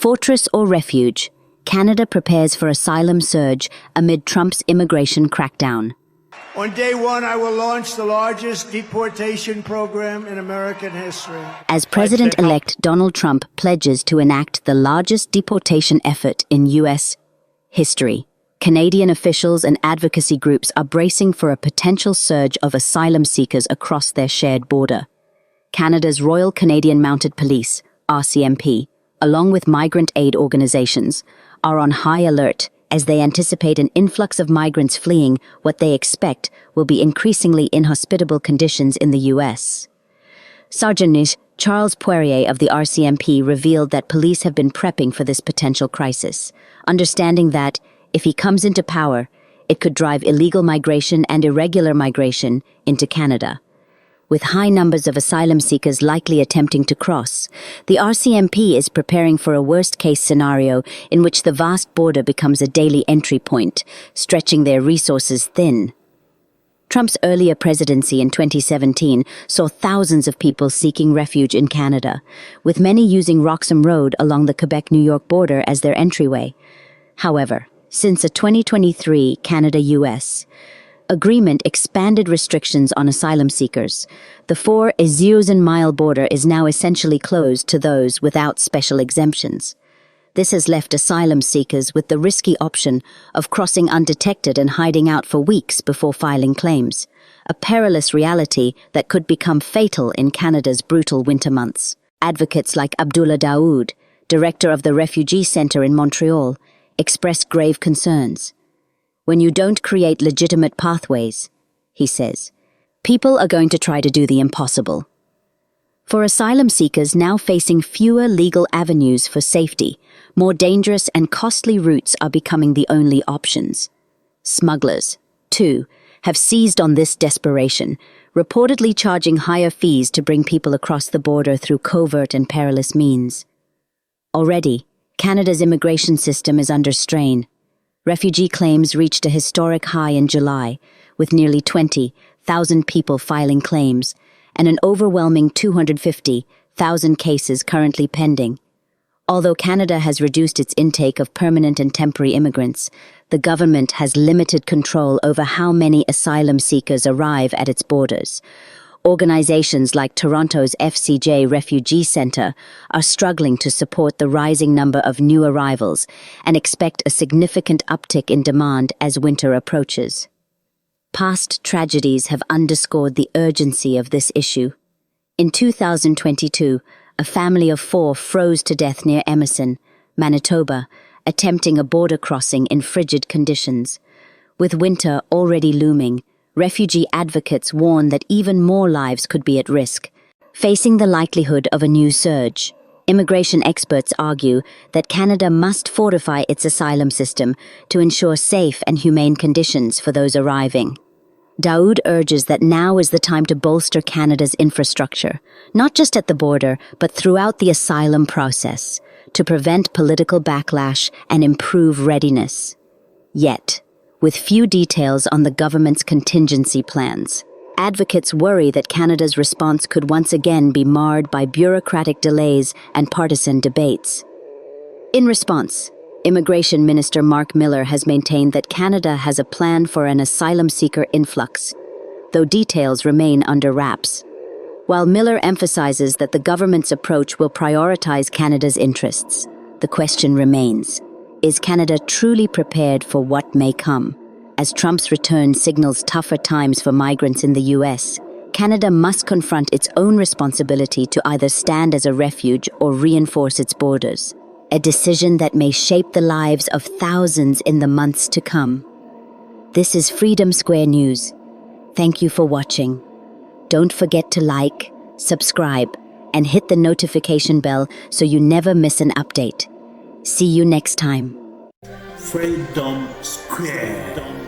Fortress or refuge? Canada prepares for asylum surge amid Trump's immigration crackdown. On day one, I will launch the largest deportation program in American history. As President-elect Donald Trump pledges to enact the largest deportation effort in U.S. history, Canadian officials and advocacy groups are bracing for a potential surge of asylum seekers across their shared border. Canada's Royal Canadian Mounted Police, RCMP, along with migrant aid organizations, are on high alert as they anticipate an influx of migrants fleeing what they expect will be increasingly inhospitable conditions in the U.S. Sergeant Charles Poirier of the RCMP revealed that police have been prepping for this potential crisis, understanding that, if he comes into power, it could drive illegal migration and irregular migration into Canada. With high numbers of asylum seekers likely attempting to cross, the RCMP is preparing for a worst-case scenario in which the vast border becomes a daily entry point, stretching their resources thin. Trump's earlier presidency in 2017 saw thousands of people seeking refuge in Canada, with many using Roxham Road along the Quebec-New York border as their entryway. However, since a 2023 Canada-US agreement expanded restrictions on asylum seekers, the 4,000-mile border is now essentially closed to those without special exemptions. This has left asylum seekers with the risky option of crossing undetected and hiding out for weeks before filing claims, a perilous reality that could become fatal in Canada's brutal winter months. Advocates like Abdullah Daoud, director of the Refugee Centre in Montreal, expressed grave concerns. When you don't create legitimate pathways, he says, people are going to try to do the impossible. For asylum seekers now facing fewer legal avenues for safety, more dangerous and costly routes are becoming the only options. Smugglers, too, have seized on this desperation, reportedly charging higher fees to bring people across the border through covert and perilous means. Already, Canada's immigration system is under strain. Refugee claims reached a historic high in July, with nearly 20,000 people filing claims, and an overwhelming 250,000 cases currently pending. Although Canada has reduced its intake of permanent and temporary immigrants, the government has limited control over how many asylum seekers arrive at its borders. Organizations like Toronto's FCJ Refugee Centre are struggling to support the rising number of new arrivals and expect a significant uptick in demand as winter approaches. Past tragedies have underscored the urgency of this issue. In 2022, a family of 4 froze to death near Emerson, Manitoba, attempting a border crossing in frigid conditions. With winter already looming, refugee advocates warn that even more lives could be at risk. Facing the likelihood of a new surge, immigration experts argue that Canada must fortify its asylum system to ensure safe and humane conditions for those arriving. Daoud urges that now is the time to bolster Canada's infrastructure, not just at the border, but throughout the asylum process, to prevent political backlash and improve readiness. Yet, with few details on the government's contingency plans, advocates worry that Canada's response could once again be marred by bureaucratic delays and partisan debates. In response, Immigration Minister Mark Miller has maintained that Canada has a plan for an asylum seeker influx, though details remain under wraps. While Miller emphasizes that the government's approach will prioritize Canada's interests, the question remains: is Canada truly prepared for what may come? As Trump's return signals tougher times for migrants in the U.S., Canada must confront its own responsibility to either stand as a refuge or reinforce its borders, a decision that may shape the lives of thousands in the months to come. This is Freedom Square News. Thank you for watching. Don't forget to like, subscribe, and hit the notification bell so you never miss an update. See you next time. Freedom Square.